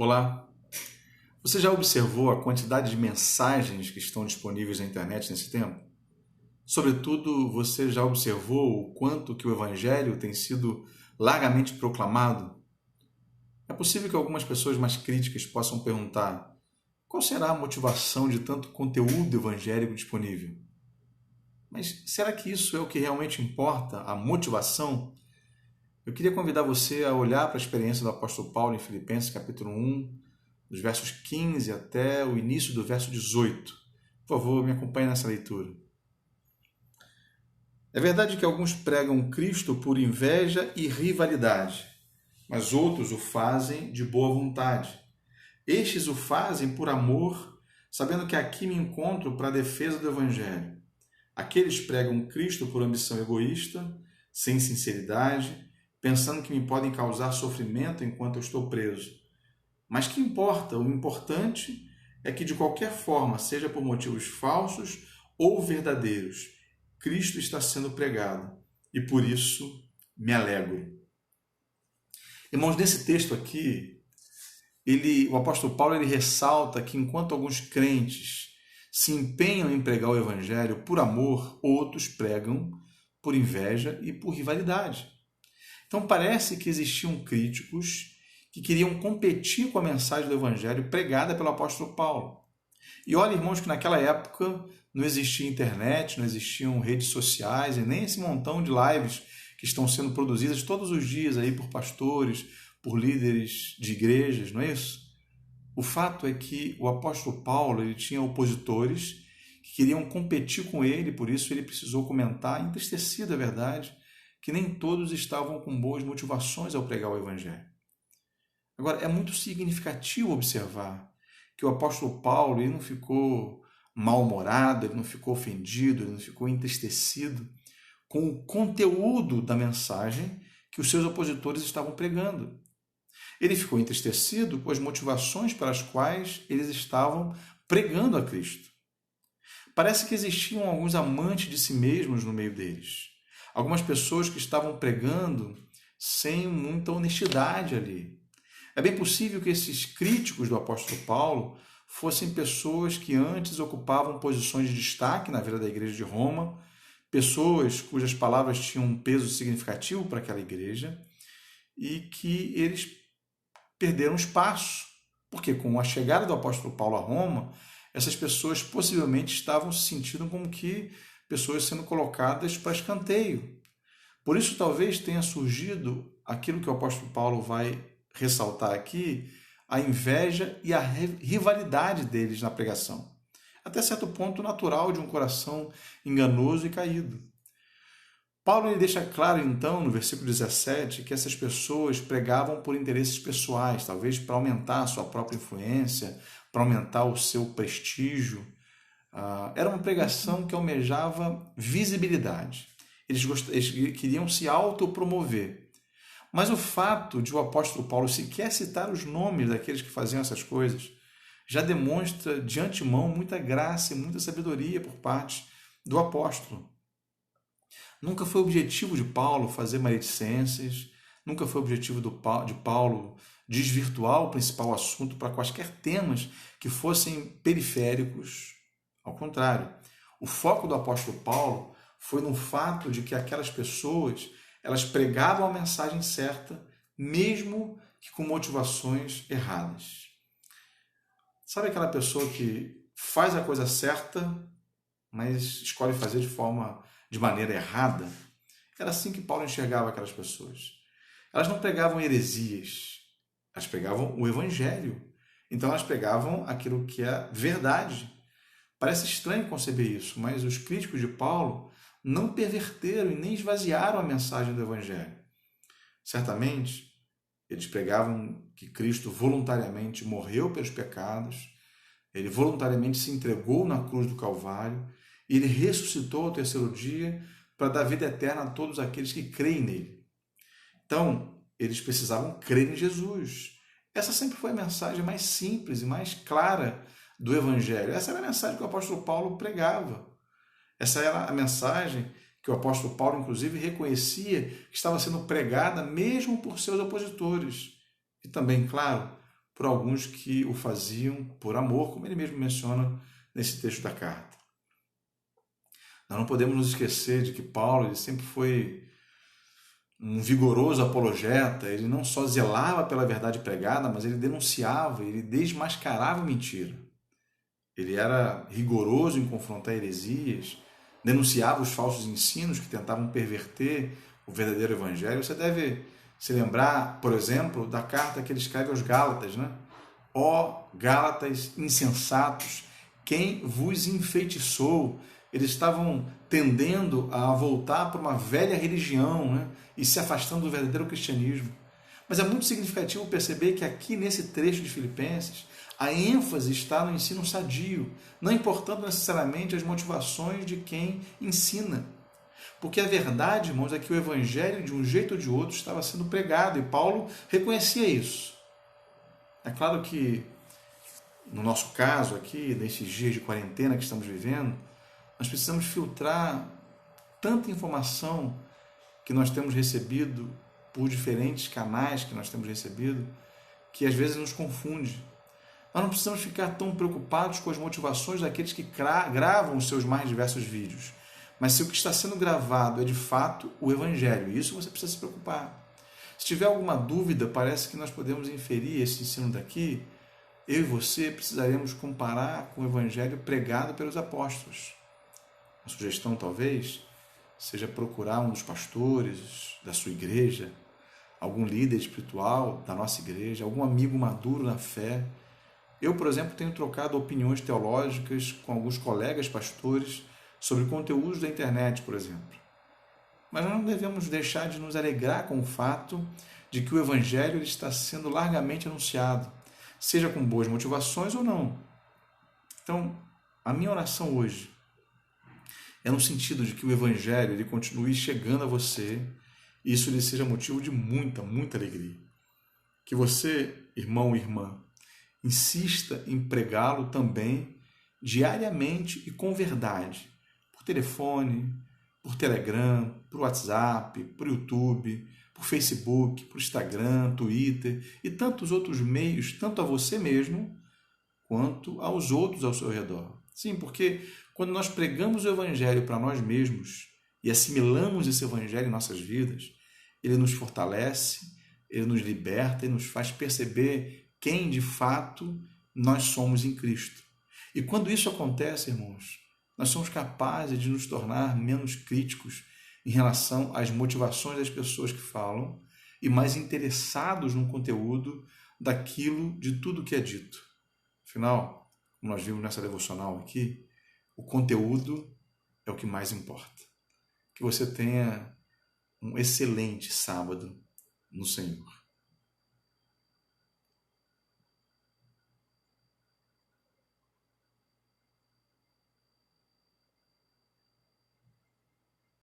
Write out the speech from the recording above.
Olá, você já observou a quantidade de mensagens que estão disponíveis na internet nesse tempo? Sobretudo, você já observou o quanto que o Evangelho tem sido largamente proclamado? É possível que algumas pessoas mais críticas possam perguntar: qual será a motivação de tanto conteúdo evangélico disponível? Mas será que isso é o que realmente importa, a motivação? Eu queria convidar você a olhar para a experiência do apóstolo Paulo em Filipenses capítulo 1, dos versos 15 até o início do verso 18. Por favor, me acompanhe nessa leitura. É verdade que alguns pregam Cristo por inveja e rivalidade, mas outros o fazem de boa vontade. Estes o fazem por amor, sabendo que aqui me encontro para a defesa do Evangelho. Aqueles pregam Cristo por ambição egoísta, sem sinceridade, pensando que me podem causar sofrimento enquanto eu estou preso. Mas que importa? O importante é que, de qualquer forma, seja por motivos falsos ou verdadeiros, Cristo está sendo pregado e por isso me alegro. Irmãos, nesse texto aqui, o apóstolo Paulo ressalta que enquanto alguns crentes se empenham em pregar o evangelho por amor, outros pregam por inveja e por rivalidade. Então parece que existiam críticos que queriam competir com a mensagem do evangelho pregada pelo apóstolo Paulo. E olha, irmãos, que naquela época não existia internet, não existiam redes sociais e nem esse montão de lives que estão sendo produzidas todos os dias aí por pastores, por líderes de igrejas, não é isso? O fato é que o apóstolo Paulo ele tinha opositores que queriam competir com ele, por isso ele precisou comentar, entristecido, é verdade, que nem todos estavam com boas motivações ao pregar o evangelho. Agora, é muito significativo observar que o apóstolo Paulo ele não ficou mal-humorado, ele não ficou ofendido, ele não ficou entristecido com o conteúdo da mensagem que os seus opositores estavam pregando. Ele ficou entristecido com as motivações pelas quais eles estavam pregando a Cristo. Parece que existiam alguns amantes de si mesmos no meio deles. Algumas pessoas que estavam pregando sem muita honestidade ali. É bem possível que esses críticos do apóstolo Paulo fossem pessoas que antes ocupavam posições de destaque na vida da igreja de Roma, pessoas cujas palavras tinham um peso significativo para aquela igreja e que eles perderam espaço, porque com a chegada do apóstolo Paulo a Roma, essas pessoas possivelmente estavam se sentindo como que pessoas sendo colocadas para escanteio. Por isso talvez tenha surgido aquilo que o apóstolo Paulo vai ressaltar aqui, a inveja e a rivalidade deles na pregação. Até certo ponto natural de um coração enganoso e caído. Paulo deixa claro então, no versículo 17, que essas pessoas pregavam por interesses pessoais, talvez para aumentar a sua própria influência, para aumentar o seu prestígio. Era uma pregação que almejava visibilidade. Eles queriam se autopromover. Mas o fato de o apóstolo Paulo sequer citar os nomes daqueles que faziam essas coisas já demonstra de antemão muita graça e muita sabedoria por parte do apóstolo. Nunca foi objetivo de Paulo fazer maledicências, nunca foi objetivo de Paulo desvirtuar o principal assunto para quaisquer temas que fossem periféricos. Ao contrário, o foco do apóstolo Paulo foi no fato de que aquelas pessoas elas pregavam a mensagem certa, mesmo que com motivações erradas. Sabe aquela pessoa que faz a coisa certa, mas escolhe fazer de maneira errada? Era assim que Paulo enxergava aquelas pessoas. Elas não pregavam heresias, elas pregavam o evangelho. Então elas pregavam aquilo que é verdade. Parece estranho conceber isso, mas os críticos de Paulo não perverteram e nem esvaziaram a mensagem do evangelho. Certamente, eles pregavam que Cristo voluntariamente morreu pelos pecados, ele voluntariamente se entregou na cruz do Calvário e ele ressuscitou ao terceiro dia para dar vida eterna a todos aqueles que creem nele. Então, eles precisavam crer em Jesus. Essa sempre foi a mensagem mais simples e mais clara do evangelho. Essa era a mensagem que o apóstolo Paulo pregava. Essa era a mensagem que o apóstolo Paulo, inclusive, reconhecia que estava sendo pregada mesmo por seus opositores. E também, claro, por alguns que o faziam por amor, como ele mesmo menciona nesse texto da carta. Nós não podemos nos esquecer de que Paulo ele sempre foi um vigoroso apologeta, ele não só zelava pela verdade pregada, mas ele denunciava, ele desmascarava a mentira. Ele era rigoroso em confrontar heresias, denunciava os falsos ensinos que tentavam perverter o verdadeiro evangelho. Você deve se lembrar, por exemplo, da carta que ele escreve aos Gálatas, né? Ó Gálatas insensatos, quem vos enfeitiçou? Eles estavam tendendo a voltar para uma velha religião, né? E se afastando do verdadeiro cristianismo. Mas é muito significativo perceber que aqui nesse trecho de Filipenses, a ênfase está no ensino sadio, não importando necessariamente as motivações de quem ensina. Porque a verdade, irmãos, é que o evangelho, de um jeito ou de outro, estava sendo pregado, e Paulo reconhecia isso. É claro que, no nosso caso aqui, nesses dias de quarentena que estamos vivendo, nós precisamos filtrar tanta informação que nós temos recebido por diferentes canais que nós temos recebido, que às vezes nos confunde. Nós não precisamos ficar tão preocupados com as motivações daqueles que gravam os seus mais diversos vídeos. Mas se o que está sendo gravado é de fato o Evangelho, isso você precisa se preocupar. Se tiver alguma dúvida, parece que nós podemos inferir esse ensino daqui, eu e você precisaremos comparar com o Evangelho pregado pelos apóstolos. A sugestão, talvez, seja procurar um dos pastores da sua igreja, algum líder espiritual da nossa igreja, algum amigo maduro na fé. Eu, por exemplo, tenho trocado opiniões teológicas com alguns colegas pastores sobre conteúdos da internet, por exemplo. Mas nós não devemos deixar de nos alegrar com o fato de que o Evangelho está sendo largamente anunciado, seja com boas motivações ou não. Então, a minha oração hoje é no sentido de que o Evangelho ele continue chegando a você e isso lhe seja motivo de muita, muita alegria. Que você, irmão e irmã, insista em pregá-lo também diariamente e com verdade, por telefone, por Telegram, por WhatsApp, por YouTube, por Facebook, por Instagram, Twitter e tantos outros meios, tanto a você mesmo quanto aos outros ao seu redor. Sim, porque quando nós pregamos o Evangelho para nós mesmos e assimilamos esse Evangelho em nossas vidas, ele nos fortalece, ele nos liberta e nos faz perceber quem de fato nós somos em Cristo. E quando isso acontece, irmãos, nós somos capazes de nos tornar menos críticos em relação às motivações das pessoas que falam e mais interessados no conteúdo daquilo, de tudo que é dito. Afinal, como nós vimos nessa devocional aqui, o conteúdo é o que mais importa. Que você tenha um excelente sábado no Senhor.